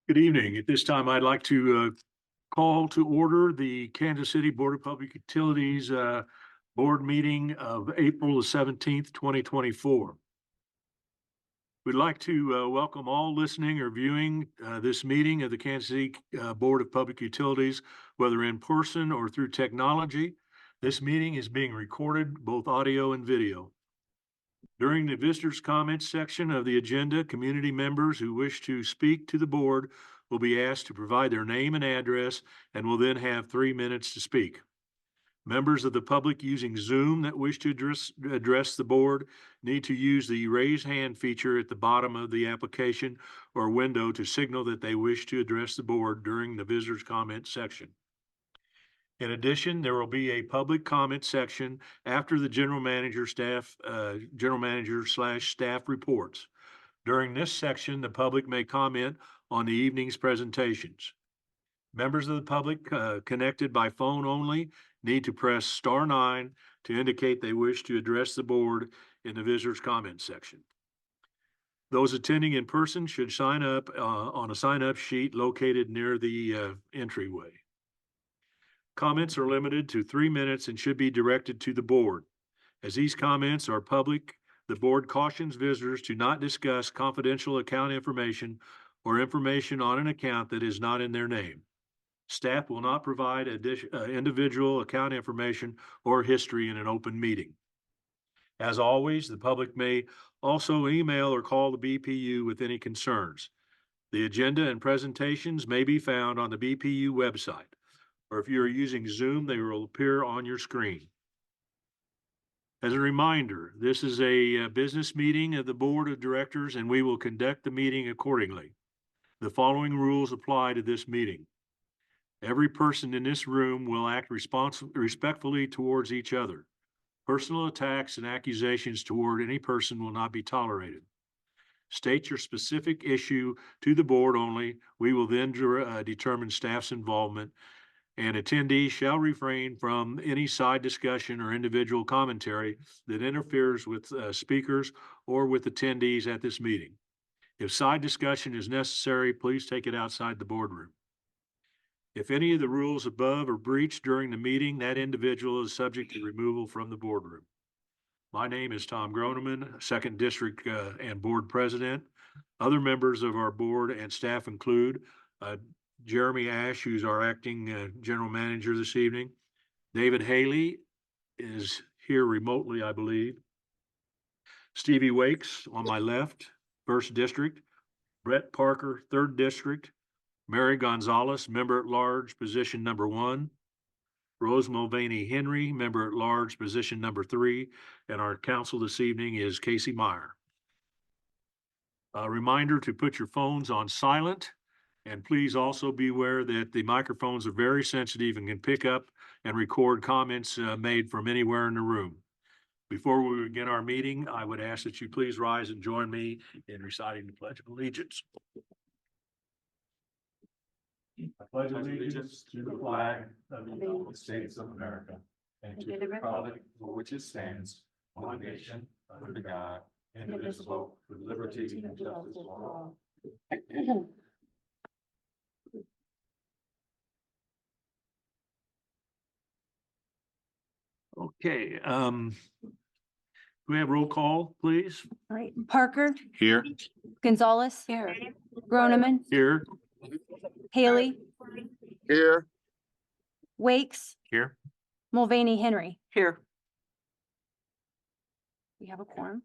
Good evening. At this time, I'd like to call to order the Kansas City Board of Public Utilities Board meeting of April the 17th, 2024. We'd like to welcome all listening or viewing this meeting of the Kansas City Board of Public Utilities, whether in person or through technology. This meeting is being recorded, both audio and video. During the visitors' comments section of the agenda, community members who wish to speak to the board will be asked to provide their name and address and will then have 3 minutes to speak. Members of the public using Zoom that wish to address the board need to use the raise hand feature at the bottom of the application or window to signal that they wish to address the board during the visitors' comment section. In addition, there will be a public comment section after the general manager / staff reports. During this section, the public may comment on the evening's presentations. Members of the public connected by phone only need to press *9 to indicate they wish to address the board in the visitors' comment section. Those attending in person should sign up on a sign-up sheet located near the entryway. Comments are limited to 3 minutes and should be directed to the board. As these comments are public, the board cautions visitors to not discuss confidential account information or information on an account that is not in their name. Staff will not provide individual account information or history in an open meeting. As always, the public may also email or call the BPU with any concerns. The agenda and presentations may be found on the BPU website, or if you are using Zoom, they will appear on your screen. As a reminder, this is a business meeting of the Board of Directors, and we will conduct the meeting accordingly. The following rules apply to this meeting. Every person in this room will act respectfully towards each other. Personal attacks and accusations toward any person will not be tolerated. State your specific issue to the board only. We will then determine staff's involvement, and attendees shall refrain from any side discussion or individual commentary that interferes with speakers or with attendees at this meeting. If side discussion is necessary, please take it outside the boardroom. If any of the rules above are breached during the meeting, that individual is subject to removal from the boardroom. My name is Tom Groneman, 2nd District and Board President. Other members of our board and staff include Jeremy Ash, who's our acting general manager this evening. David Haley is here remotely, I believe. Stevie Wakes on my left, 1st District. Brett Parker, 3rd District. Mary Gonzalez, member at large, position number 1. Rose Mulvaney Henry, member at large, position number 3. And our counsel this evening is Casey Meyer. A reminder to put your phones on silent. And please also be aware that the microphones are very sensitive and can pick up and record comments made from anywhere in the room. Before we begin our meeting, I would ask that you please rise and join me in reciting the Pledge of Allegiance. I pledge allegiance to the flag of the United States of America and to the republic for which it stands, one nation, under God, indivisible, with liberty and justice for all. Okay, we have roll call, please? All right, Parker, Here. Gonzalez, here, Groneman, Here. Haley, Here. Wakes, Here. Mulvaney Henry. Here. We have a quorum.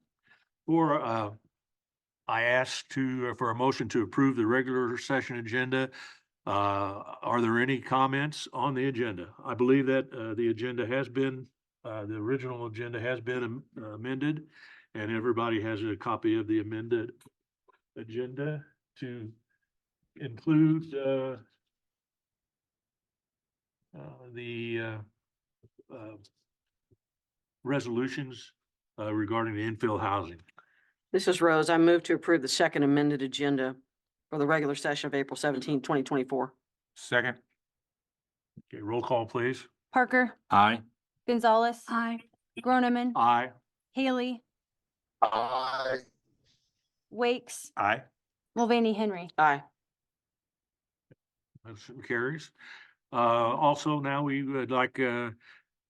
Or I asked for a motion to approve the regular session agenda. Are there any comments on the agenda? I believe that the agenda has been, the original agenda has been amended, and everybody has a copy of the amended agenda to include the resolutions regarding the infill housing. This is Rose. I move to approve the second amended agenda for the regular session of April 17, 2024. Second. Okay, roll call, please. Parker, Aye. Gonzalez, Groneman, Aye. Haley, Aye. Wakes, Aye. Mulvaney Henry. Aye. Motion carries. Also, now we would like to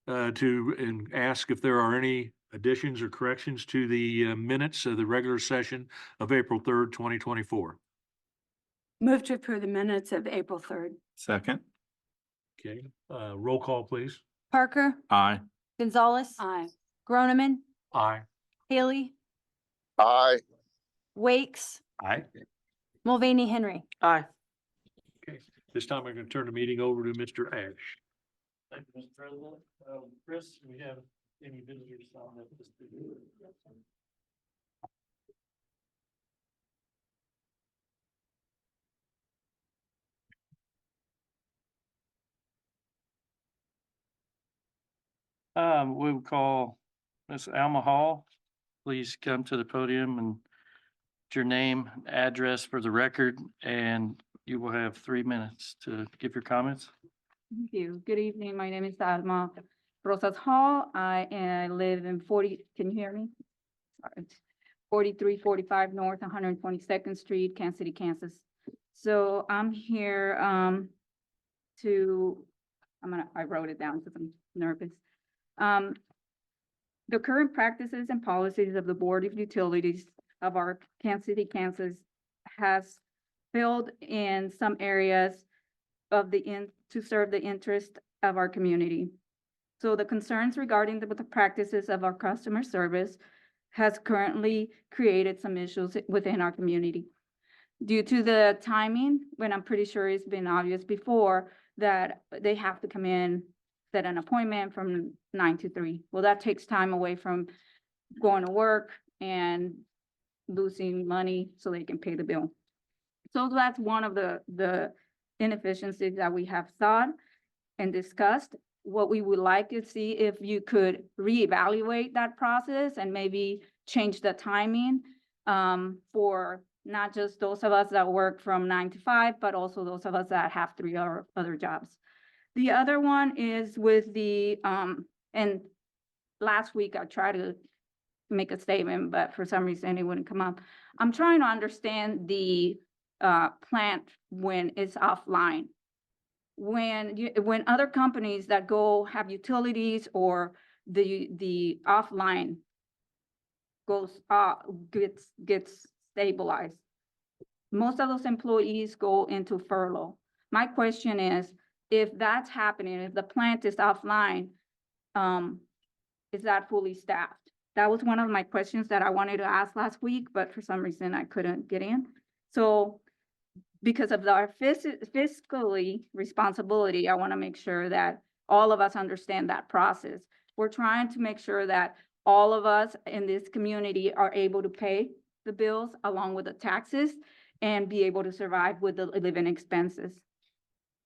ask if there are any additions or corrections to the minutes of the regular session of April 3rd, 2024. Move to approve the minutes of April 3rd. Second. Okay, roll call, please. Parker, Aye. Gonzalez, Aye. Groneman, Aye. Haley, Aye. Wakes, Aye. Mulvaney Henry. Aye. Okay, this time I'm going to turn the meeting over to Mr. Ash. Thank you, Mr. President. Chris, we have any visitors on this? We will call Ms. Alma Hall. Please come to the podium and your name, address for the record, and you will have 3 minutes to give your comments. Thank you. Good evening. My name is Alma Rosas Hall. I live in 40, can you hear me? Sorry. 4345 North, 122nd Street, Kansas City, Kansas. So I'm here I wrote it down because I'm nervous. The current practices and policies of the Board of Utilities of our Kansas City, Kansas has failed in some areas of to serve the interest of our community. So the concerns regarding the practices of our customer service has currently created some issues within our community. Due to the timing, when I'm pretty sure it's been obvious before, that they have to come in, set an appointment from 9 to 3. Well, that takes time away from going to work and losing money so they can pay the bill. So that's one of the inefficiencies that we have thought and discussed. What we would like to see if you could reevaluate that process and maybe change the timing for not just those of us that work from 9 to 5, but also those of us that have 3 other jobs. The other one is with the, and last week I tried to make a statement, but for some reason it wouldn't come up. I'm trying to understand the plant when it's offline. When other companies that go have utilities or the offline goes gets stabilized, most of those employees go into furlough. My question is, if that's happening, if the plant is offline, is that fully staffed? That was one of my questions that I wanted to ask last week, but for some reason I couldn't get in. So because of our fiscally responsibility, I want to make sure that all of us understand that process. We're trying to make sure that all of us in this community are able to pay the bills along with the taxes and be able to survive with the living expenses.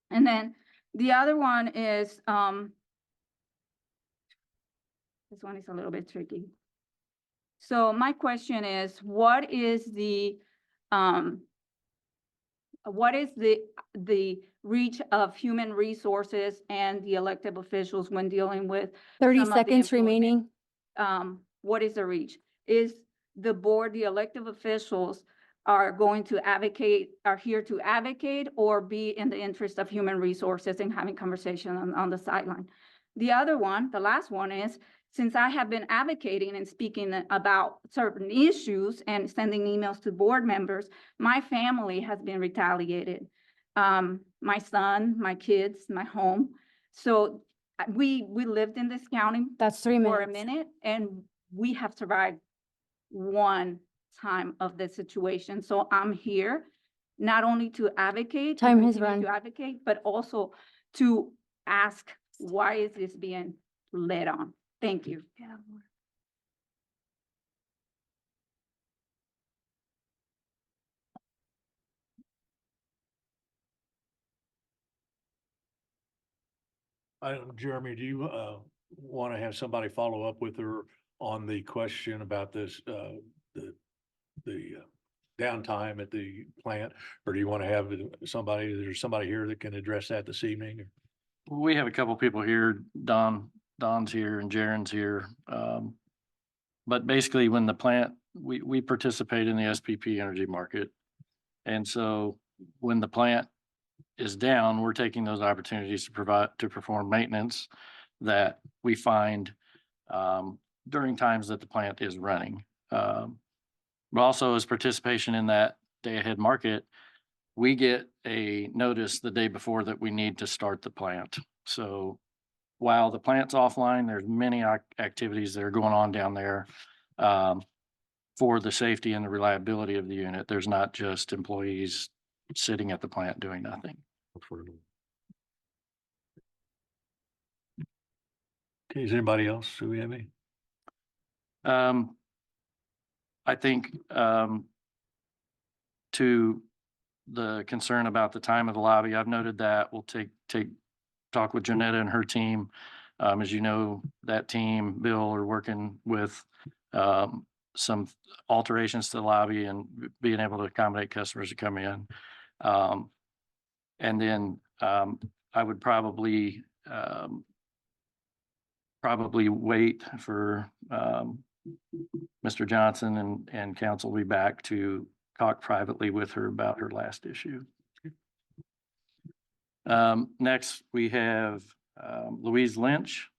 And then the other one is, this one is a little bit tricky. So my question is, what is the reach of human resources and the elected officials when dealing with 30 some of the seconds employment? remaining. What is the reach? Is the board, the elected officials are going to advocate, are here to advocate or be in the interest of human resources and having conversation on the sideline? The other one, the last one is, since I have been advocating and speaking about certain issues and sending emails to board members, my family has been retaliated. My son, my kids, my home. So we lived in this county That's 3 for a minutes. minute and we have survived one time of this situation. So I'm here not only to advocate, Time and has continue run. to advocate, but also to ask, why is this being led on? Thank you. Jeremy, do you want to have somebody follow up with her on the question about this, the downtime at the plant? Or do you want to have somebody, there's somebody here that can address that this evening? We have a couple people here. Don's here and Jaron's here. But basically, when the plant, we participate in the SPP energy market. And so when the plant is down, we're taking those opportunities to perform maintenance that we find during times that the plant is running. But also as participation in that day ahead market, we get a notice the day before that we need to start the plant. So while the plant's offline, there's many activities that are going on down there for the safety and the reliability of the unit. There's not just employees sitting at the plant doing nothing. Okay, is anybody else? Do we have any? I think to the concern about the time of the lobby, I've noted that. We'll talk with Janetta and her team. As you know, that team, Bill, are working with some alterations to the lobby and being able to accommodate customers to come in. And then I would probably wait for Mr. Johnson and council will be back to talk privately with her about her last issue. Next, we have Louise Lynch.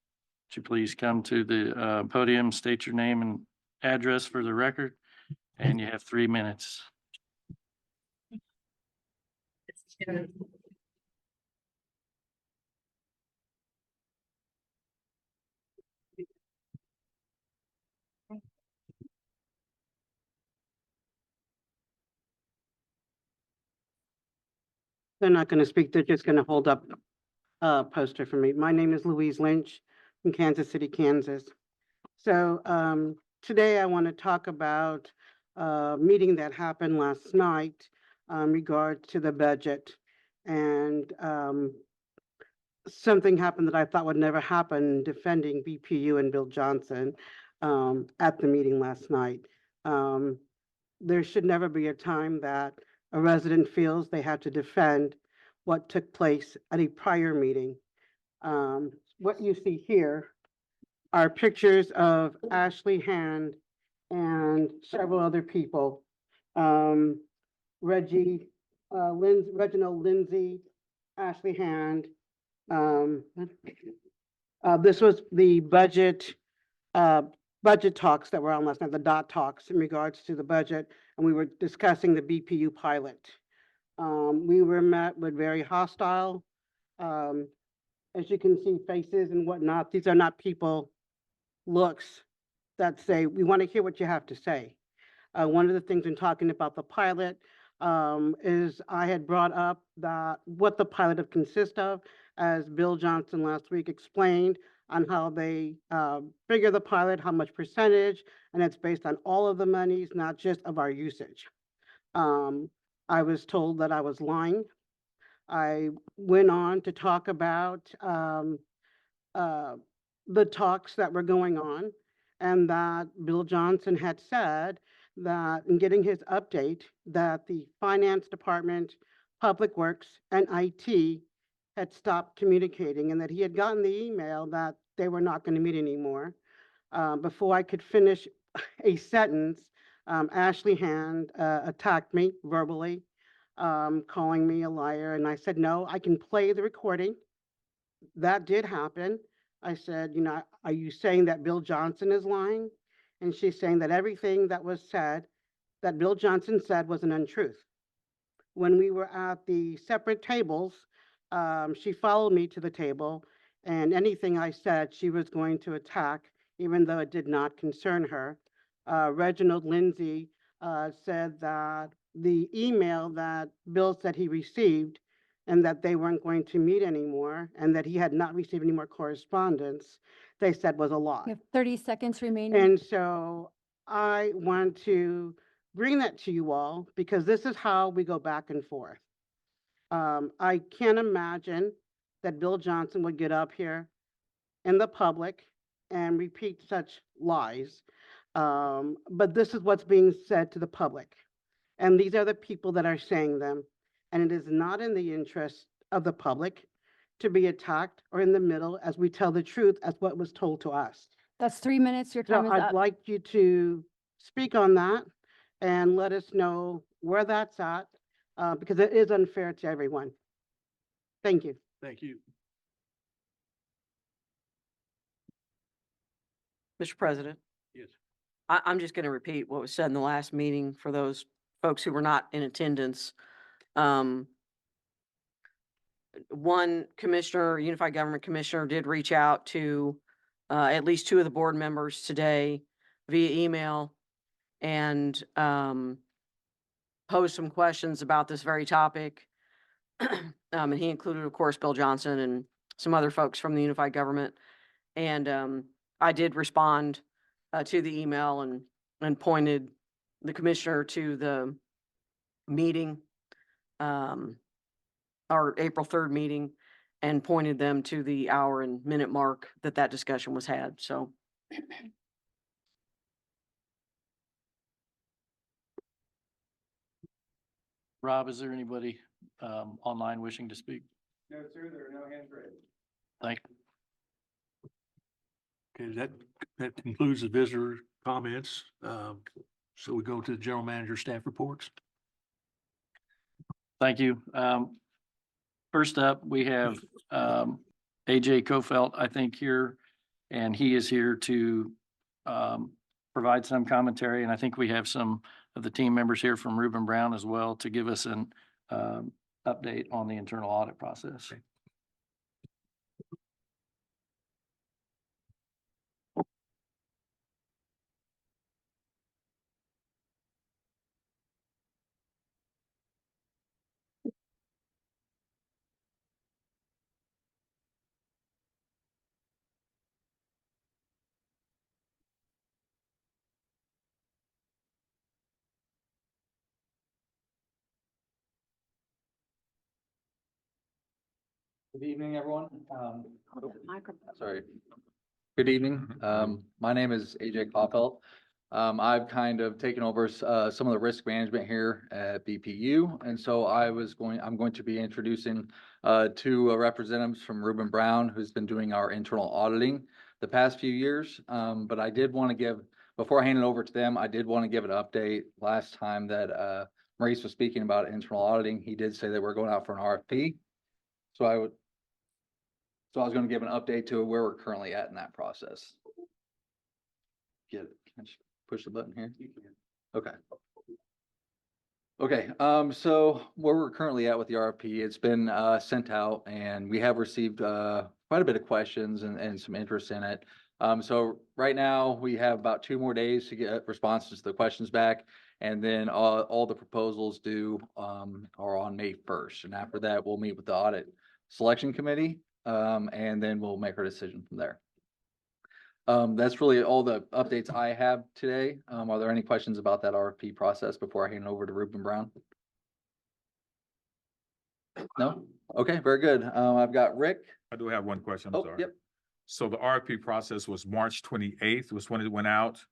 Would you please come to the podium, state your name and address for the record, and you have 3 minutes. They're not going to speak. They're just going to hold up a poster for me. My name is Louise Lynch from Kansas City, Kansas. So today I want to talk about a meeting that happened last night in regard to the budget. And something happened that I thought would never happen, defending BPU and Bill Johnson at the meeting last night. There should never be a time that a resident feels they have to defend what took place at a prior meeting. What you see here are pictures of Ashley Hand and several other people. Reginald Lindsay, Ashley Hand. This was the budget talks that were on last night, the DOT talks in regards to the budget, and we were discussing the BPU pilot. We were met with very hostile, as you can see, faces and whatnot. These are not people looks that say, we want to hear what you have to say. One of the things in talking about the pilot is I had brought up that what the pilot would consist of, as Bill Johnson last week explained, on how they figure the pilot, how much percentage, and it's based on all of the monies, not just of our usage. I was told that I was lying. I went on to talk about the talks that were going on, and that Bill Johnson had said that in getting his update that the finance department, public works, and IT had stopped communicating, and that he had gotten the email that they were not going to meet anymore. Before I could finish a sentence, Ashley Hand attacked me verbally, calling me a liar. And I said, no, I can play the recording. That did happen. I said, you know, are you saying that Bill Johnson is lying? And she's saying that everything that was said, that Bill Johnson said, was an untruth. When we were at the separate tables, she followed me to the table, and anything I said, she was going to attack, even though it did not concern her. Reginald Lindsay said that the email that Bill said he received, and that they weren't going to meet anymore, and that he had not received any more correspondence, they said was a lie. You have 30 seconds remaining. And so I want to bring that to you all, because this is how we go back and forth. I can't imagine that Bill Johnson would get up here in the public and repeat such lies. But this is what's being said to the public. And these are the people that are saying them. And it is not in the interest of the public to be attacked or in the middle as we tell the truth as what was told to us. That's 3 minutes. Your time So is I'd up. like you to speak on that and let us know where that's at, because it is unfair to everyone. Thank you. Thank you. Mr. President, Yes. I'm just going to repeat what was said in the last meeting for those folks who were not in attendance. One commissioner, Unified Government Commissioner, did reach out to at least two of the board members today via email and posed some questions about this very topic. And he included, of course, Bill Johnson and some other folks from the Unified Government. And I did respond to the email and pointed the commissioner to the meeting, our April 3rd meeting, and pointed them to the hour and minute mark that discussion was had. So Rob, is there anybody online wishing to speak? No, sir, there are no hands raised. Thank you. Okay, that concludes the visitor comments. So we go to the general manager staff reports. Thank you. First up, we have AJ Kofelt, I think, here, and he is here to provide some commentary. And I think we have some of the team members here from Reuben Brown as well to give us an update on the internal audit process. Good evening, everyone. microphone. Sorry. Good evening. My name is AJ Koppelt. I've kind of taken over some of the risk management here at BPU. And so I'm going to be introducing two representatives from Reuben Brown, who's been doing our internal auditing the past few years. But I did want to give, before I hand it over to them, I did want to give an update. Last time that Maurice was speaking about internal auditing, he did say that we're going out for an RFP. So I was going to give an update to where we're currently at in that process. Get it? Can I just push the button here? Okay. Okay, so where we're currently at with the RFP, it's been sent out and we have received quite a bit of questions and some interest in it. So right now we have about 2 more days to get responses to the questions back. And then all the proposals due are on May 1st. And after that, we'll meet with the audit selection committee. And then we'll make our decision from there. That's really all the updates I have today. Are there any questions about that RFP process before I hand it over to Reuben Brown? No? Okay, very good. I've got Rick. I do have one question, I'm Oh, sorry. yep. So the RFP process was March 28th was when it went out.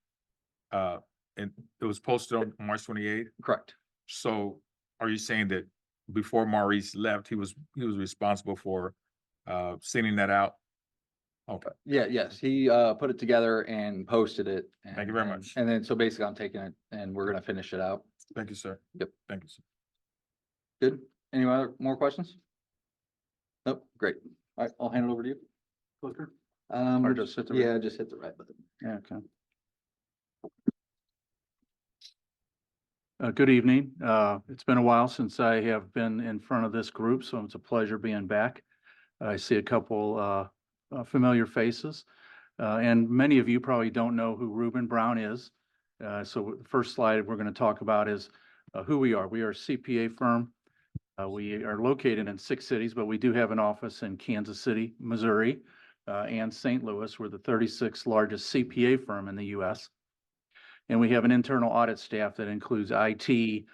And it was posted on March 28th. Correct. So are you saying that before Maurice left, he was responsible for sending that out? Okay, Yeah, yes, he put it together and posted it. Thank you very much. And then, so basically I'm taking it and we're gonna finish it out. thank you, sir. Yep. Thank you, sir. Good. Any more questions? Nope, great. All right, I'll hand it over to you. Clicker. Or just hit the yeah, just hit the right button. Yeah, okay. Good evening. It's been a while since I have been in front of this group, so it's a pleasure being back. I see a couple familiar faces, and many of you probably don't know who Reuben Brown is. So the first slide we're going to talk about is who we are. We are a CPA firm. We are located in 6 cities, but we do have an office in Kansas City, Missouri, and St. Louis. We're the 36th largest CPA firm in the U.S. And we have an internal audit staff that includes IT,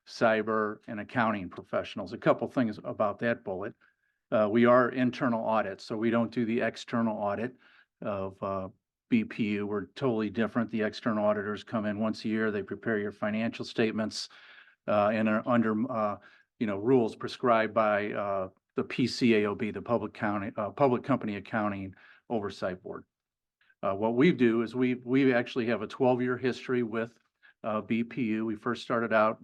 cyber, and accounting professionals. A couple things about that bullet. We are internal audits, so we don't do the external audit of BPU. We're totally different. The external auditors come in once a year. They prepare your financial statements and are under rules prescribed by the PCAOB, the Public Company Accounting Oversight Board. What we do is we actually have a 12-year history with BPU. We first started out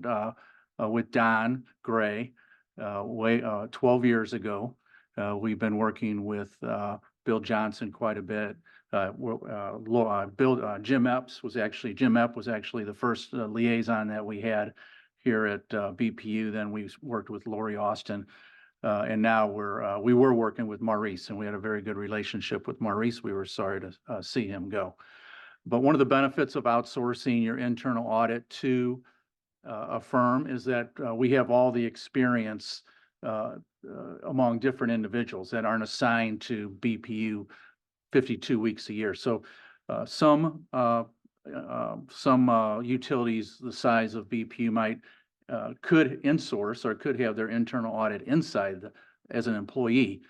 with Don Gray 12 years ago. We've been working with Bill Johnson quite a bit. Jim Epps was actually the first liaison that we had here at BPU. Then we worked with Lori Austin. And now we were working with Maurice, and we had a very good relationship with Maurice. We were sorry to see him go. But one of the benefits of outsourcing your internal audit to a firm is that we have all the experience among different individuals that aren't assigned to BPU 52 weeks a year. So some utilities the size of BPU could insource or could have their internal audit inside as an employee,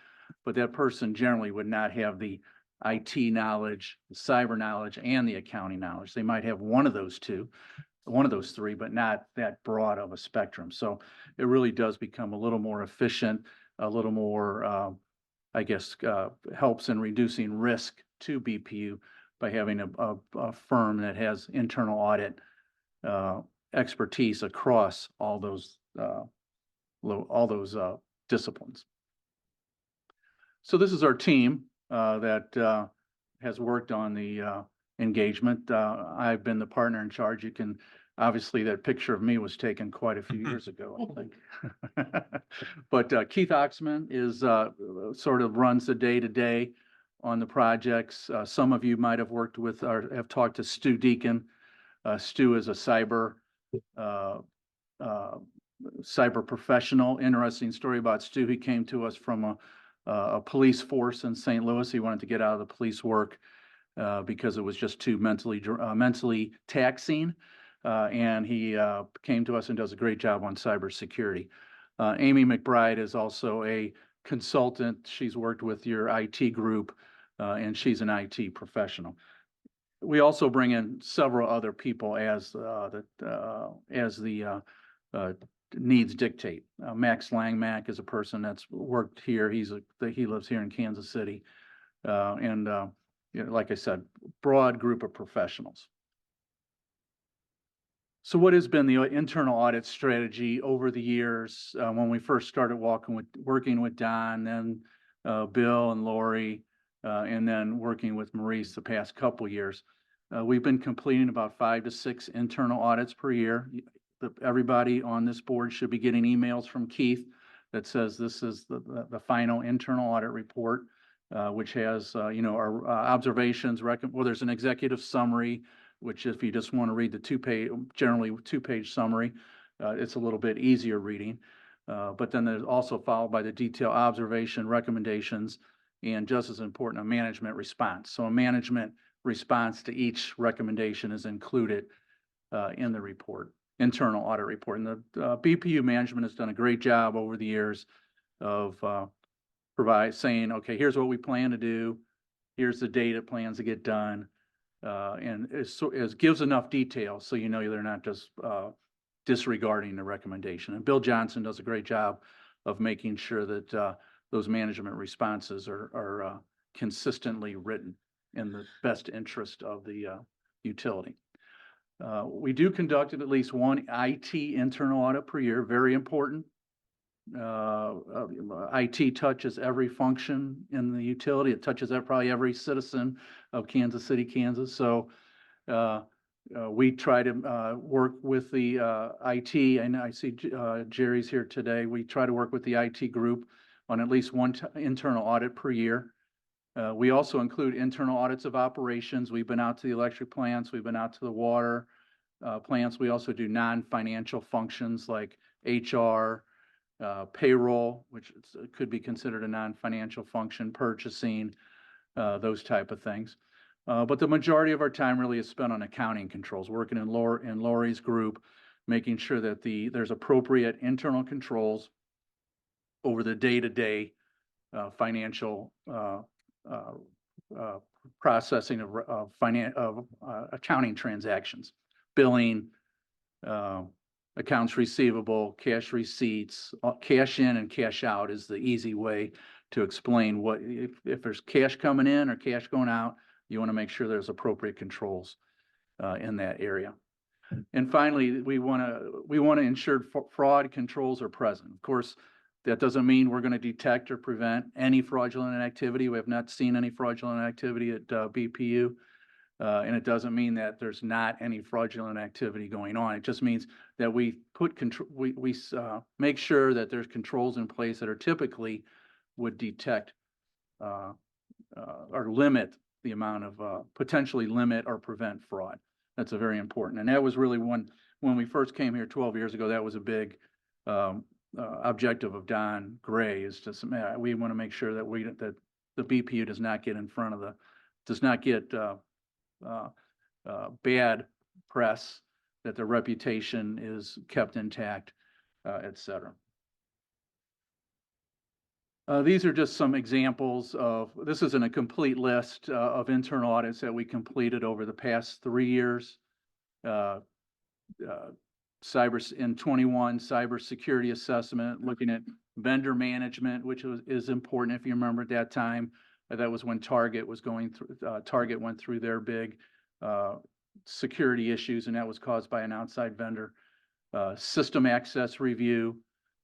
but that person generally would not have the IT knowledge, the cyber knowledge, and the accounting knowledge. They might have one of those three, but not that broad of a spectrum. So it really does become a little more efficient, a little more, helps in reducing risk to BPU by having a firm that has internal audit expertise across all those disciplines. So this is our team that has worked on the engagement. I've been the partner in charge. You can, obviously that picture of me was taken quite a few years ago, I think. But Keith Oxman is sort of runs the day-to-day on the projects. Some of you might have worked with or have talked to Stu Deacon. Stu is a cyber professional. Interesting story about Stu. He came to us from a police force in St. Louis. He wanted to get out of the police work because it was just too mentally taxing. And he came to us and does a great job on cybersecurity. Amy McBride is also a consultant. She's worked with your IT group, and she's an IT professional. We also bring in several other people as the needs dictate. Max Langmack is a person that's worked here. He lives here in Kansas City, and like I said, broad group of professionals. So what has been the internal audit strategy over the years? When we first started working with Don, then Bill and Lori, and then working with Maurice the past couple years, we've been completing about 5 to 6 internal audits per year. Everybody on this board should be getting emails from Keith that says this is the final internal audit report, which has our observations. There's an executive summary, which if you just want to read the generally two-page summary, it's a little bit easier reading. But then there's also followed by the detailed observation, recommendations, and just as important, a management response. So a management response to each recommendation is included in the report, internal audit report. And the BPU management has done a great job over the years of saying, okay, here's what we plan to do. Here's the date it plans to get done. And it gives enough detail so you know they're not just disregarding the recommendation. And Bill Johnson does a great job of making sure that those management responses are consistently written in the best interest of the utility. We do conduct at least one IT internal audit per year, very important. IT touches every function in the utility. It touches probably every citizen of Kansas City, Kansas. So we try to work with the IT, and I see Jerry's here today. We try to work with the IT group on at least one internal audit per year. We also include internal audits of operations. We've been out to the electric plants. We've been out to the water plants. We also do non-financial functions like HR, payroll, which could be considered a non-financial function, purchasing, those type of things. But the majority of our time really is spent on accounting controls, working in Lori's group, making sure that there's appropriate internal controls over the day-to-day financial processing of accounting transactions, billing, accounts receivable, cash receipts, cash in and cash out is the easy way to explain what if there's cash coming in or cash going out. You want to make sure there's appropriate controls in that area. And finally, we want to ensure fraud controls are present. Of course, That doesn't mean we're going to detect or prevent any fraudulent activity. We have not seen any fraudulent activity at BPU. And it doesn't mean that there's not any fraudulent activity going on. It just means that we put control, we make sure that there's controls in place that are typically would detect or limit the amount of, potentially limit or prevent fraud. That's a very important. And that was really when we first came here 12 years ago, that was a big objective of Don Gray, is to, we want to make sure that that the BPU does not get in front of does not get bad press, that their reputation is kept intact, et cetera. These are just some examples of, this isn't a complete list of internal audits that we completed over the past 3 years. In 21, cybersecurity assessment, looking at vendor management, which is important. If you remember at that time, that was when Target was going through, Target went through their big security issues, and that was caused by an outside vendor. System access review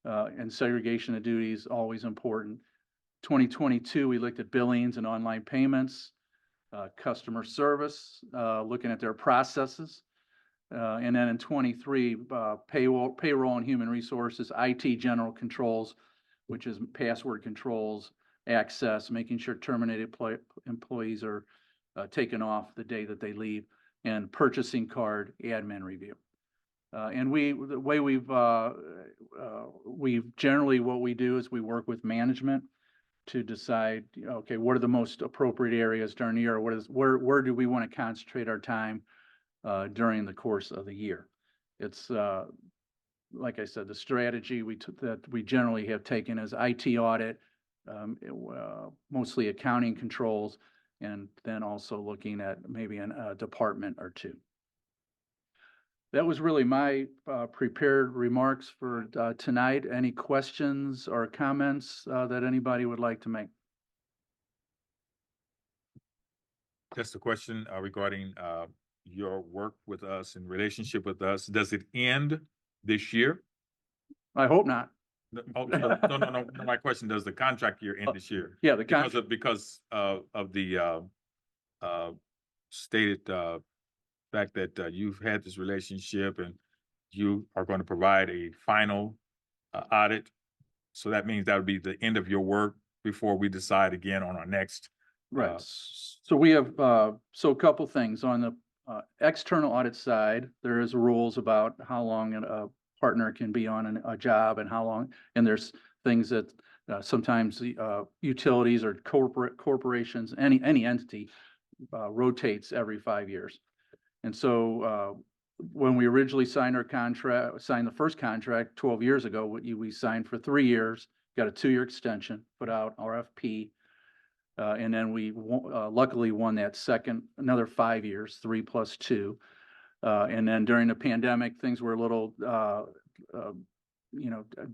and segregation of duties, always important. 2022, we looked at billings and online payments, customer service, looking at their processes. And then in 23, payroll and human resources, IT general controls, which is password controls, access, making sure terminated employees are taken off the day that they leave, and purchasing card admin review. And the way we've generally, what we do is we work with management to decide, okay, what are the most appropriate areas during the year? Where do we want to concentrate our time during the course of the year? It's like I said, the strategy that we generally have taken is IT audit, mostly accounting controls, and then also looking at maybe a department or two. That was really my prepared remarks for tonight. Any questions or comments that anybody would like to make? Just a question regarding your work with us and relationship with us. Does it end this year? I hope not. No. My question, does the contract year end this year? Yeah, the Because contract. of the stated fact that you've had this relationship and you are going to provide a final audit. So that means that would be the end of your work before we decide again on our next. Right. So we have, so a couple things on the external audit side. There is rules about how long a partner can be on a job and how long, and there's things that sometimes utilities or corporations, any entity rotates every 5 years. And so when we originally signed the first contract 12 years ago, we signed for 3 years, got a 2-year extension, put out RFP. And then we luckily won that another 5 years, 3 + 2. And then during the pandemic, things were a little,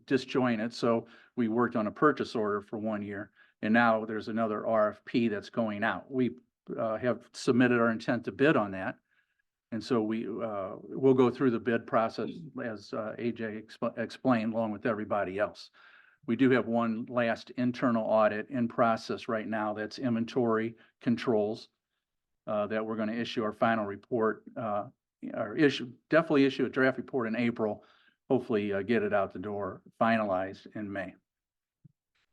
disjointed. So we worked on a purchase order for 1 year. And now there's another RFP that's going out. We have submitted our intent to bid on that. And so we'll go through the bid process as AJ explained, along with everybody else. We do have one last internal audit in process right now. That's inventory controls that we're going to issue our final report, or definitely issue a draft report in April. Hopefully get it out the door, finalized in May.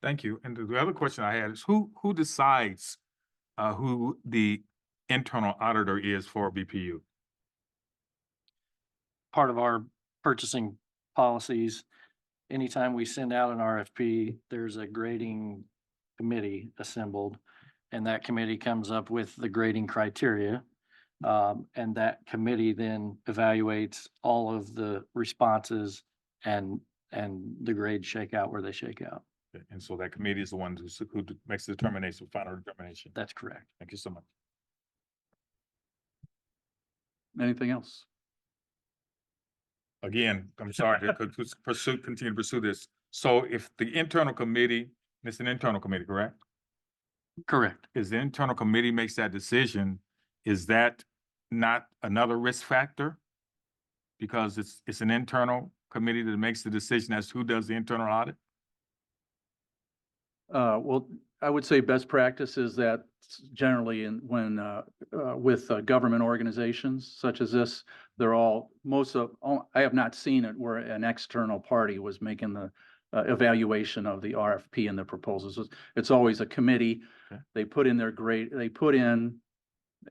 Thank you. And the other question I had is who decides who the internal auditor is for BPU? Part of our purchasing policies, anytime we send out an RFP, there's a grading committee assembled, and that committee comes up with the grading criteria. And that committee then evaluates all of the responses, and the grades shake out where they shake out. And so that committee is the one who makes the determination, final determination. That's correct. Thank you so much. Anything else? Again, I'm sorry to continue to pursue this. So if the internal committee, it's an internal committee, correct? Correct. Is the internal committee makes that decision, is that not another risk factor? Because it's an internal committee that makes the decision as to who does the internal audit? Well, I would say best practice is that generally with government organizations such as this, they're all, I have not seen it where an external party was making the evaluation of the RFP and the proposals. It's always a committee. Okay. They put in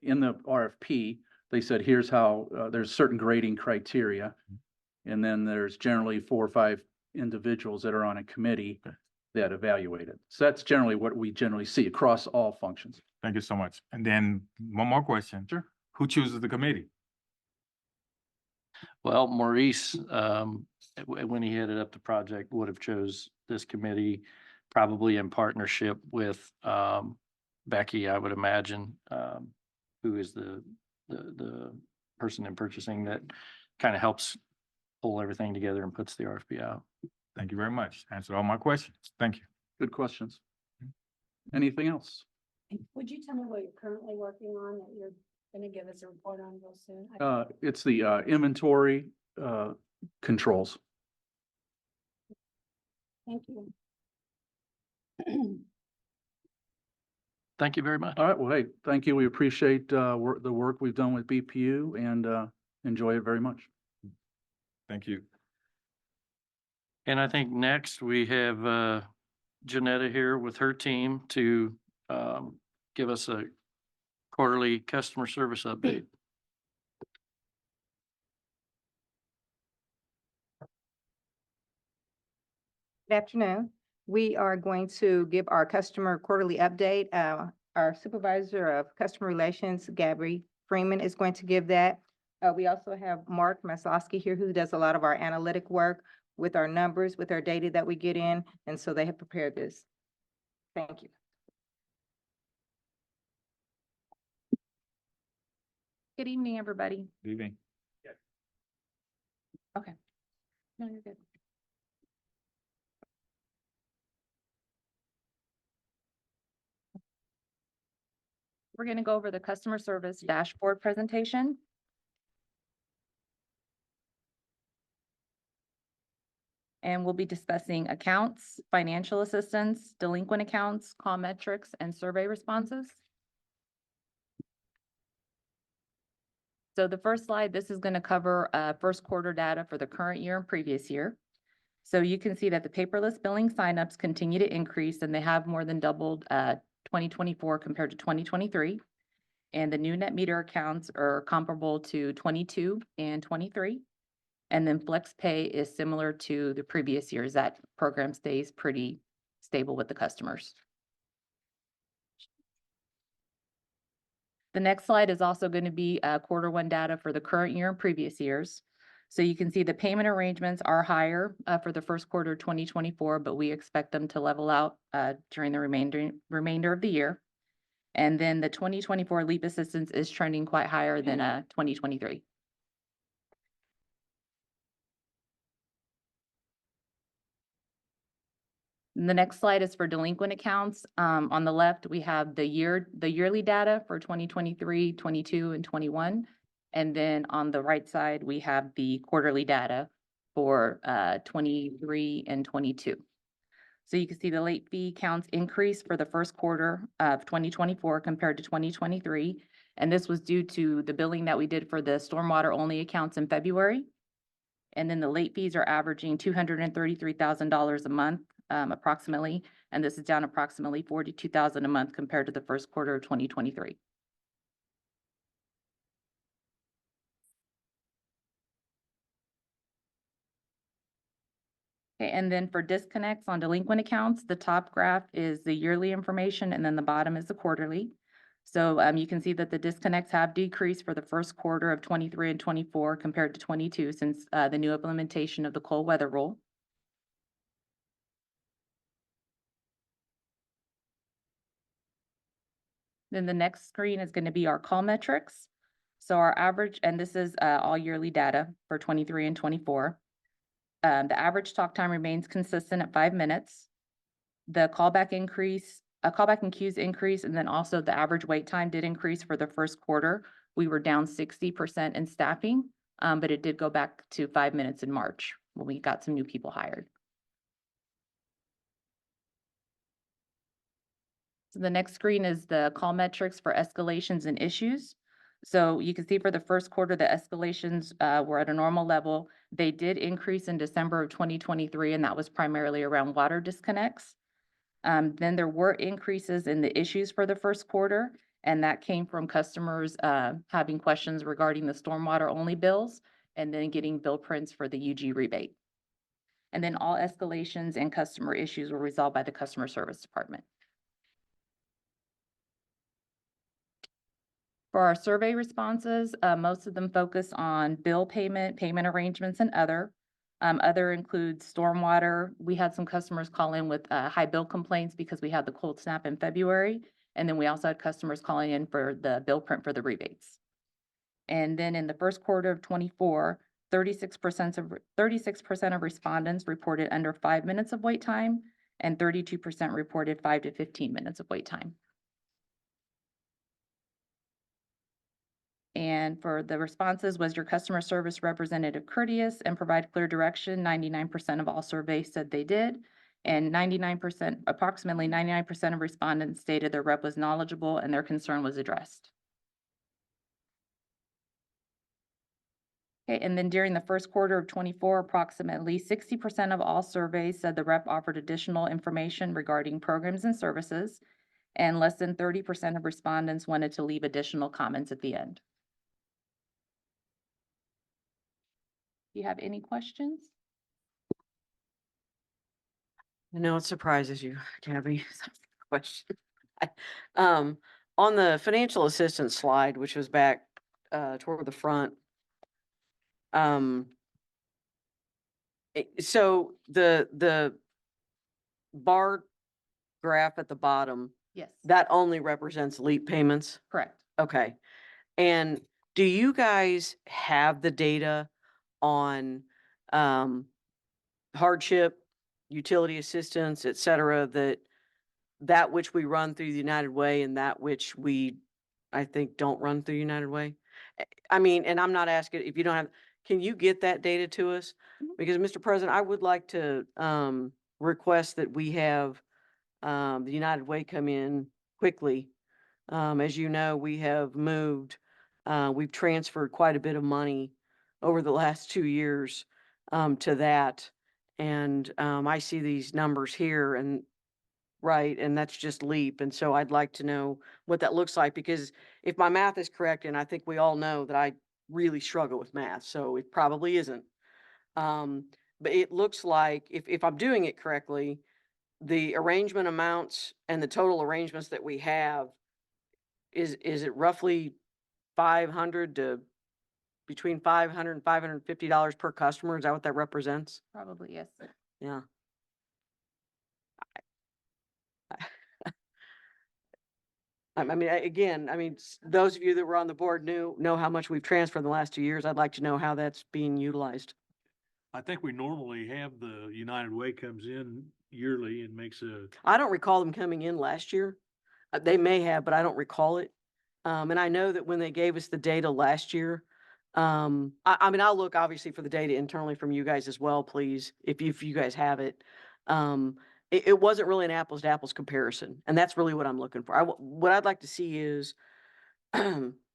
in the RFP, they said, here's how, there's certain grading criteria. And then there's generally 4 or 5 individuals that are on a committee Okay. that evaluate it. So that's generally what we generally see across all functions. Thank you so much. And then one more question. Sure. Who chooses the committee? Well, Maurice, when he headed up the project, would have chose this committee, probably in partnership with, Becky, I would imagine, who is the person in purchasing that kind of helps pull everything together and puts the RFP out. Thank you very much. Answered all my questions. Thank you. Good questions. Anything else? Would you tell me what you're currently working on that you're gonna give us a report on real soon? It's the inventory controls. Thank you. Thank you very much. All right, well, hey, thank you. We appreciate the work we've done with BPU and enjoy it very much. Thank you. And I think next we have Janetta here with her team to give us a quarterly customer service update. Good afternoon. We are going to give our customer quarterly update. Our supervisor of customer relations, Gabby Freeman, is going to give that. We also have Mark Maslowski here, who does a lot of our analytic work with our numbers, with our data that we get in, and so they have prepared this. Thank you. Good evening, everybody. Good evening. Okay. No, you're good. We're going to go over the customer service dashboard presentation. And we'll be discussing accounts, financial assistance, delinquent accounts, call metrics, and survey responses. So the first slide, this is going to cover first quarter data for the current year and previous year. So you can see that the paperless billing signups continue to increase, and they have more than doubled 2024 compared to 2023. And the new net meter accounts are comparable to 22 and 23. And then Flex Pay is similar to the previous years. That program stays pretty stable with the customers. The next slide is also going to be quarter one data for the current year and previous years. So you can see the payment arrangements are higher for the first quarter of 2024, but we expect them to level out during the remainder of the year. And then the 2024 LEAP assistance is trending quite higher than 2023. And the next slide is for delinquent accounts. On the left, we have the yearly data for 2023, 22, and 21. And then on the right side, we have the quarterly data for 23 and 22. So you can see the late fee counts increase for the first quarter of 2024 compared to 2023. And this was due to the billing that we did for the stormwater only accounts in February. And then the late fees are averaging $233,000 a month, approximately. And this is down approximately $42,000 a month compared to the first quarter of 2023. Okay, and then for disconnects on delinquent accounts, the top graph is the yearly information, and then the bottom is the quarterly. So you can see that the disconnects have decreased for the first quarter of 23 and 24 compared to 22 since the new implementation of the cold weather rule. Then the next screen is going to be our call metrics. So our average, and this is all yearly data for 23 and 24. The average talk time remains consistent at 5 minutes. The callback and queues increase, and then also the average wait time did increase for the first quarter. We were down 60% in staffing, but it did go back to 5 minutes in March when we got some new people hired. So the next screen is the call metrics for escalations and issues. So you can see for the first quarter, the escalations were at a normal level. They did increase in December of 2023, and that was primarily around water disconnects. Then there were increases in the issues for the first quarter, and that came from customers having questions regarding the stormwater only bills and then getting bill prints for the UG rebate. And then all escalations and customer issues were resolved by the customer service department. For our survey responses, most of them focus on bill payment, payment arrangements, and other. Other includes stormwater. We had some customers call in with high bill complaints because we had the cold snap in February. And then we also had customers calling in for the bill print for the rebates. And then in the first quarter of 24, 36% of respondents reported under 5 minutes of wait time, and 32% reported 5 to 15 minutes of wait time. And for the responses, was your customer service representative courteous and provide clear direction? 99% of all surveys said they did. And approximately 99% of respondents stated their rep was knowledgeable and their concern was addressed. Okay, and then during the first quarter of 24, approximately 60% of all surveys said the rep offered additional information regarding programs and services, and less than 30% of respondents wanted to leave additional comments at the end. Do you have any questions? I know it surprises you, Gabby. Question. On the financial assistance slide, which was back toward the front. So the bar graph at the bottom, Yes, that only represents LEAP payments? correct. Okay. And do you guys have the data on hardship, utility assistance, et cetera, that which we run through the United Way and that which we, I think, don't run through United Way? I mean, and I'm not asking if you don't have, can you get that data to us? Mhm. Because, Mr. President, I would like to request that we have the United Way come in quickly. As you know, we have moved, we've transferred quite a bit of money over the last 2 years to that. And I see these numbers here and right, and that's just LEAP. And so I'd like to know what that looks like, because if my math is correct, and I think we all know that I really struggle with math, so it probably isn't. But it looks like if I'm doing it correctly, the arrangement amounts and the total arrangements that we have, is it roughly 500 to between $500 and $550 per customer? Is that what that represents? Probably, yes. Yeah. I mean, again, those of you that were on the board know how much we've transferred in the last 2 years. I'd like to know how that's being utilized. I think we normally have the United Way comes in yearly and makes a, I don't recall them coming in last year. They may have, but I don't recall it. And I know that when they gave us the data last year, I mean, I'll look obviously for the data internally from you guys as well, please, if you guys have it. It wasn't really an apples to apples comparison, and that's really what I'm looking for. What I'd like to see is,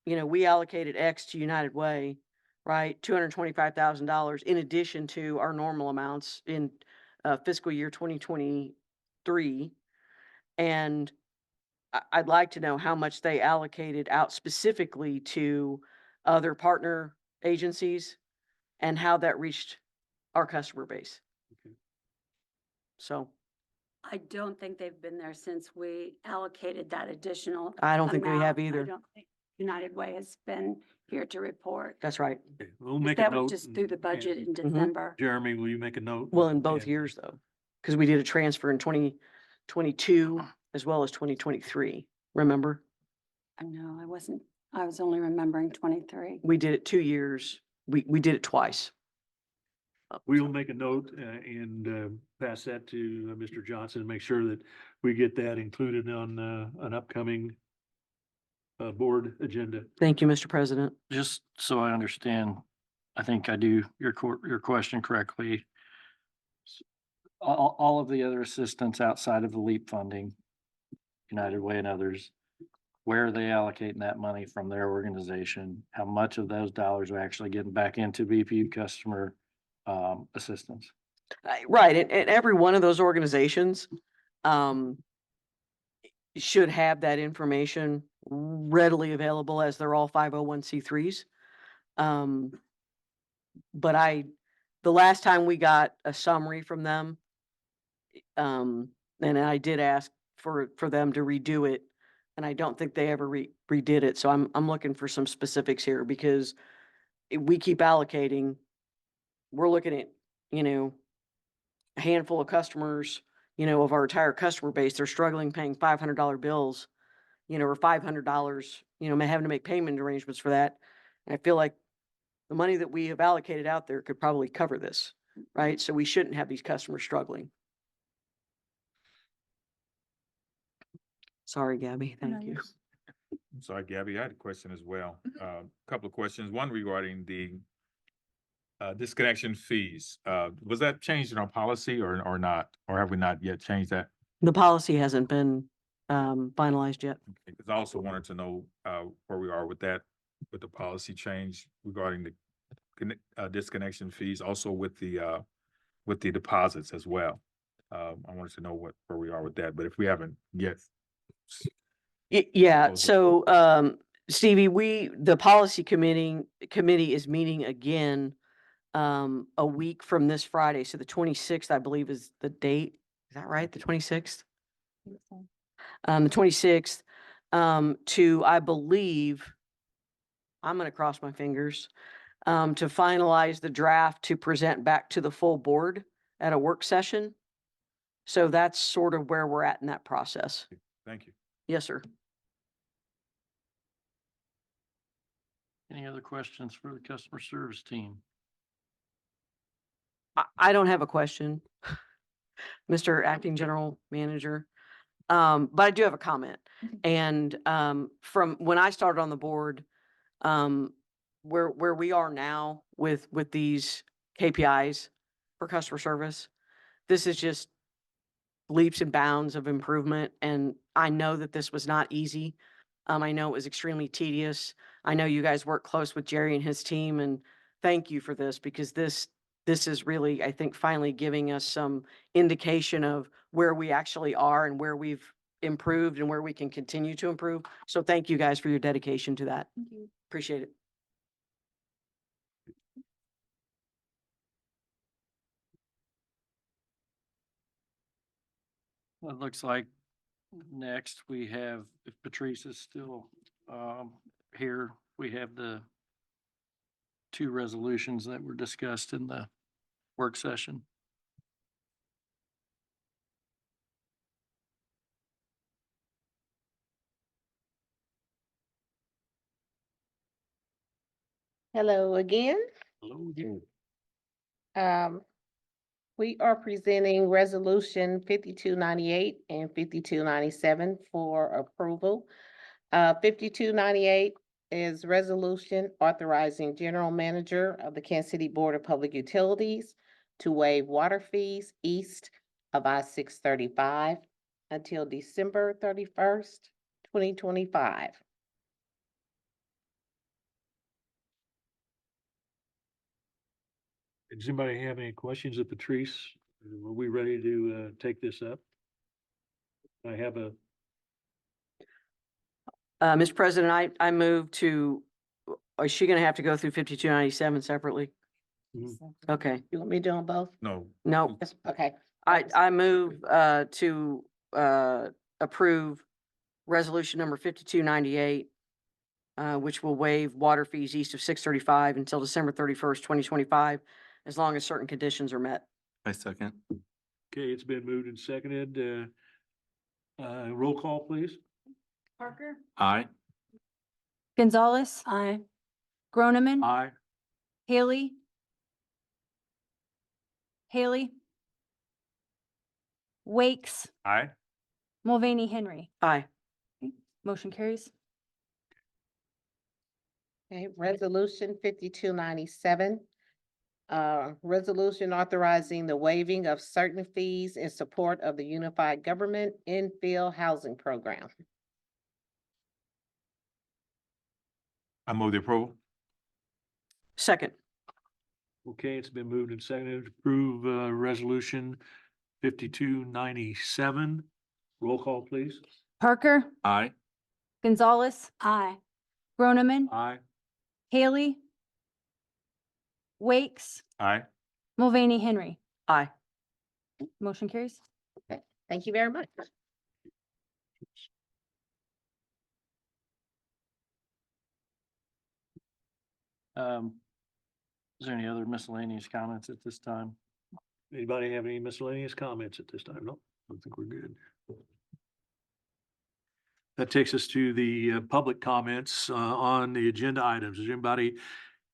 we allocated X to United Way, right? $225,000 in addition to our normal amounts in fiscal year 2023. And I'd like to know how much they allocated out specifically to other partner agencies and how that reached our customer base. Okay. So I don't think they've been there since we allocated that additional. I don't think we have amount. I either. don't think United Way has been here to report. That's right. okay, we'll make a That note. was just through the and- budget in Mhm. December. Jeremy, will you make a note? Well, in both And- years though, because we did a transfer in 2022 as well as 2023. Remember? I know, I was only remembering 23. We did it 2 years. We did it twice. We'll make a note and pass that to Mr. Johnson and make sure that we get that included on an upcoming board agenda. Thank you, Mr. President. Just so I understand, I think I do your question correctly. All of the other assistance outside of the LEAP funding United Way and others, where are they allocating that money from their organization? How much of those dollars are actually getting back into BPU customer assistance? Right, and every one of those organizations, should have that information readily available as they're all 501c3s. But the last time we got a summary from them, and I did ask for them to redo it, and I don't think they ever redid it. So I'm looking for some specifics here because we keep allocating. We're looking at, a handful of customers, of our entire customer base. They're struggling paying $500 bills, or $500, having to make payment arrangements for that. And I feel like the money that we have allocated out there could probably cover this, right? So we shouldn't have these customers struggling. Sorry, Gabby. Thank you. I'm sorry, Gabby, I had a question as well. A couple of questions. One regarding the disconnection fees. Was that changed in our policy or not? Or have we not yet changed that? The policy hasn't been finalized yet. Because I also wanted to know where we are with that, with the policy change regarding the disconnection fees, also with the deposits as well. I wanted to know where we are with that, but if we haven't yet. Yeah, Those so Stevie, the policy committee is meeting again a week from this Friday. So the 26th, I believe, is the date. Is that right? The 26th? The 26th, to, I believe, I'm gonna cross my fingers, to finalize the draft to present back to the full board at a work session. So that's sort of where we're at in that process. Thank you. Yes, sir. Any other questions for the customer service team? I don't have a question, Mr. Acting General Manager. But I do have a comment. And from when I started on the board, where we are now with these KPIs for customer service, this is just leaps and bounds of improvement. And I know that this was not easy. I know it was extremely tedious. I know you guys work close with Jerry and his team, and thank you for this because this is really, I think, finally giving us some indication of where we actually are and where we've improved and where we can continue to improve. So thank you guys for your dedication to that. Thank you. Appreciate it. It looks like next we have, if Patrice is still here, we have the two resolutions that were discussed in the work session. Hello again. Hello again. We are presenting Resolution 5298 and 5297 for approval. 5298 is resolution authorizing General Manager of the Kansas City Board of Public Utilities to waive water fees east of I-635 until December 31st, 2025. Does anybody have any questions of Patrice? Are we ready to take this up? I have a, Mr. President, I move to, is she gonna have to go through 5297 separately? Okay, You want me to do them both? No. no, Yes, okay. I move to approve resolution number 5298, which will waive water fees east of 635 until December 31st, 2025, as long as certain conditions are met. I second. okay, it's been moved and seconded. Roll call, please. Parker, Aye. Gonzalez, Aye. Groneman, Aye. Haley, Wakes, Aye. Mulvaney, Henry. Aye. Motion carries. Okay, Resolution 5297. resolution authorizing the waiving of certain fees in support of the Unified Government Infill Housing Program. I move the approval. Second. Okay, it's been moved and seconded to approve, resolution 5297. Roll call, please. Parker, Aye. Gonzalez, Aye. Groneman, Aye. Haley, Wakes, Aye. Mulvaney, Henry. Aye. Motion carries. Thank you very much. Is there any other miscellaneous comments at this time? Anybody have any miscellaneous comments at this time? No, I think we're good. That takes us to the public comments on the agenda items. Does anybody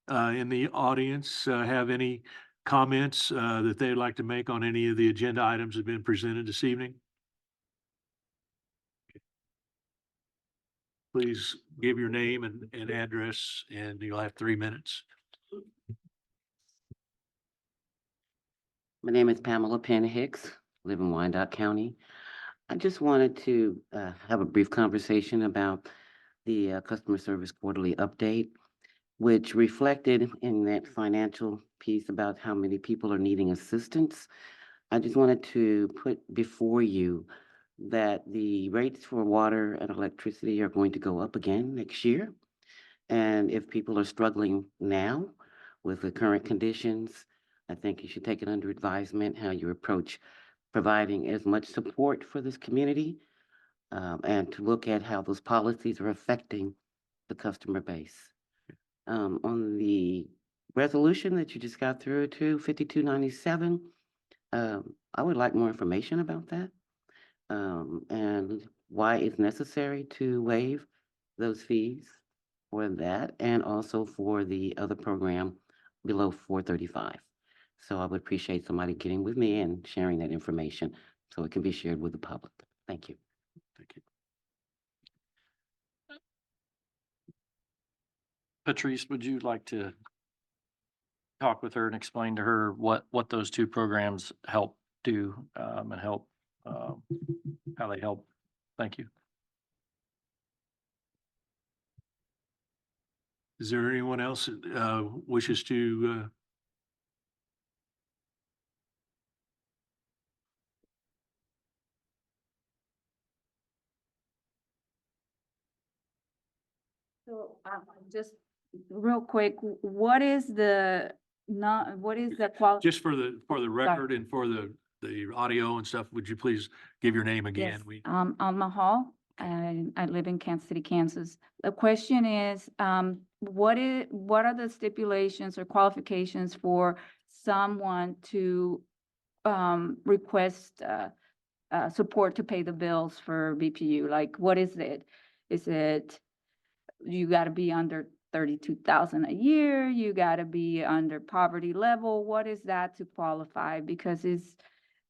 in the audience have any comments that they'd like to make on any of the agenda items that have been presented this evening? Please give your name and address, and you'll have 3 minutes. My name is Pamela Penn Hicks, live in Wyandotte County. I just wanted to have a brief conversation about the customer service quarterly update, which reflected in that financial piece about how many people are needing assistance. I just wanted to put before you that the rates for water and electricity are going to go up again next year. And if people are struggling now with the current conditions, I think you should take it under advisement how you approach providing as much support for this community, and to look at how those policies are affecting the customer base. On the resolution that you just got through to 5297, I would like more information about that, and why it's necessary to waive those fees for that and also for the other program below 435. So I would appreciate somebody getting with me and sharing that information so it can be shared with the public. Thank you. Thank you. Patrice, would you like to talk with her and explain to her what those two programs help do, and help, how they help? Thank you. Is there anyone else wishes to So, just real quick, what is the, what is the just for the record and for the audio and stuff, would you please give your name again? Yes, Alma Hall, and I live in Kansas City, Kansas. The question is, what are the stipulations or qualifications for someone to request support to pay the bills for BPU? Like, what is it? Is it, you gotta be under 32,000 a year, you gotta be under poverty level? What is that to qualify? Because it's,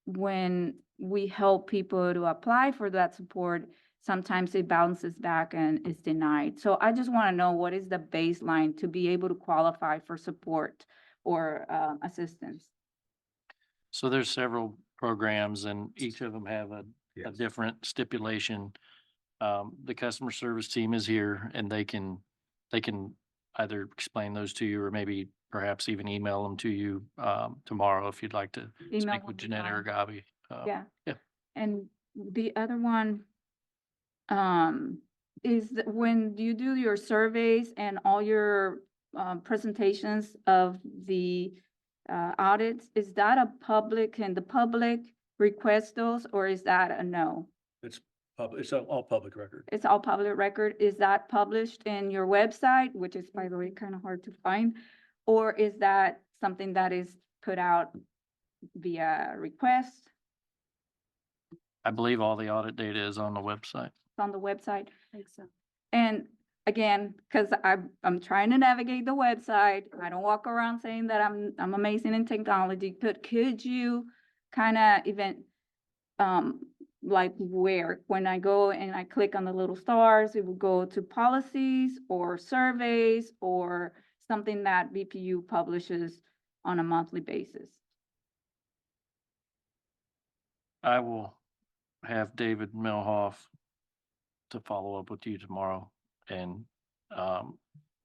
when we help people to apply for that support, sometimes it bounces back and is denied. So I just want to know, what is the baseline to be able to qualify for support or assistance? So there's several programs and each of them have a different stipulation. The customer service team is here and they can either explain those to you or maybe perhaps even email them to you tomorrow if you'd like to Email speak with would be Jeanette or fine. Gabi. Yeah. Yeah. And the other one is that when you do your surveys and all your presentations of the audits, is that a public, can the public request those, or is that a no? It's public, it's all public record. It's all public record. Is that published in your website, which is, by the way, kind of hard to find? Or is that something that is put out via request? I believe all the audit data is on the website. It's on the website. I think so. And again, because I'm trying to navigate the website, I don't walk around saying that I'm amazing in technology, but could you kind of even, like where, when I go and I click on the little stars, it will go to policies or surveys or something that BPU publishes on a monthly basis. I will have David Milhoff to follow up with you tomorrow and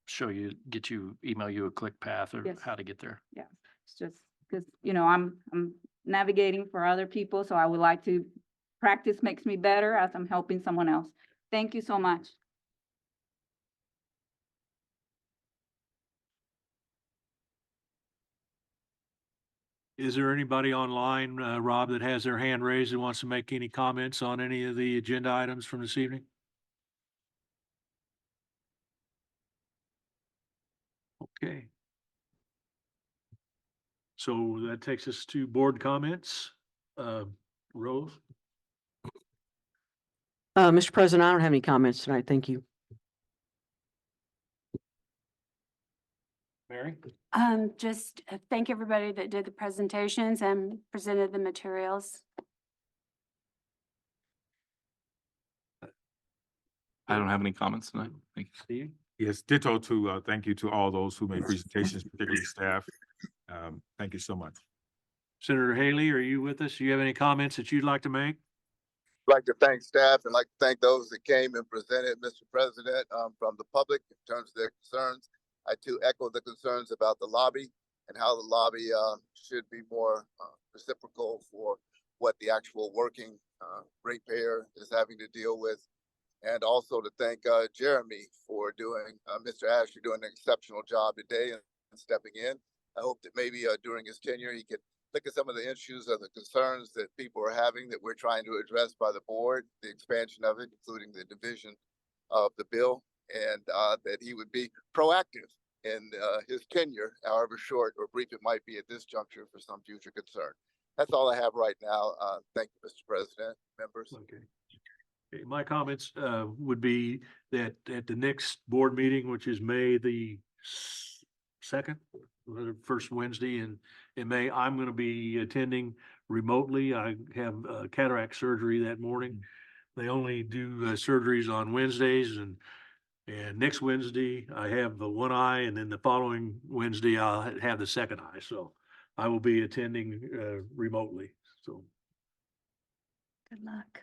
show you, email you a click path or Yes. how to get there. Yeah, it's just because, I'm navigating for other people, so I would like to, practice makes me better as I'm helping someone else. Thank you so much. Is there anybody online, Rob, that has their hand raised and wants to make any comments on any of the agenda items from this evening? Okay. So that takes us to board comments. Rose? Mr. President, I don't have any comments tonight. Thank you. Mary? Just thank everybody that did the presentations and presented the materials. I don't have any comments tonight. Thank you. Steve? Yes, ditto to, thank you to all those who made presentations, particularly staff. Thank you so much. Senator Haley, are you with us? Do you have any comments that you'd like to make? Like to thank staff and like to thank those that came and presented, Mr. President, from the public in terms of their concerns. I too echo the concerns about the lobby and how the lobby should be more reciprocal for what the actual working ratepayer is having to deal with. And also to thank Jeremy for doing, Mr. Ashley doing an exceptional job today and stepping in. I hope that maybe during his tenure, he could look at some of the issues or the concerns that people are having that we're trying to address by the board, the expansion of it, including the division of the bill, and that he would be proactive in his tenure, however short or brief it might be at this juncture for some future concern. That's all I have right now. Thank you, Mr. President, members. Okay. My comments would be that at the next board meeting, which is May the 2nd, the first Wednesday in May, I'm going to be attending remotely. I have cataract surgery that morning. They only do surgeries on Wednesdays, and next Wednesday I have the one eye, and then the following Wednesday I'll have the second eye. So I will be attending remotely. So Good luck.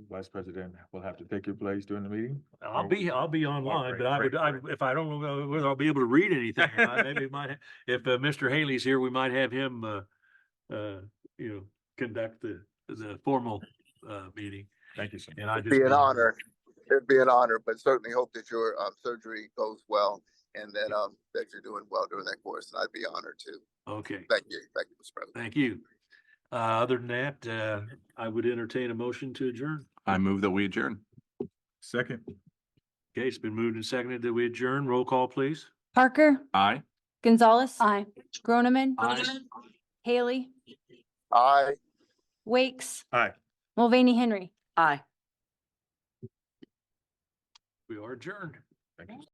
Vice President will have to take your place during the meeting. I'll be online, great, but great. if I don't know whether I'll be able to read anything, maybe might, if Mr. Haley's here, we might have him, conduct the formal, meeting. Thank you, sir. And I It'd just. be an honor. It'd be an honor, but certainly hope that your surgery goes well and then that you're doing well during that course. And I'd be honored too. Okay, Thank you. Thank you, Mr. President. thank you. Other than that, I would entertain a motion to adjourn. I move that we adjourn. Second. Okay, it's been moved and seconded that we adjourn. Roll call, please. Parker, Aye. Gonzalez, Aye. Groneman, Aye. Haley, Aye. Wakes, Aye. Mulvaney Henry. Aye. We are adjourned. Thank you.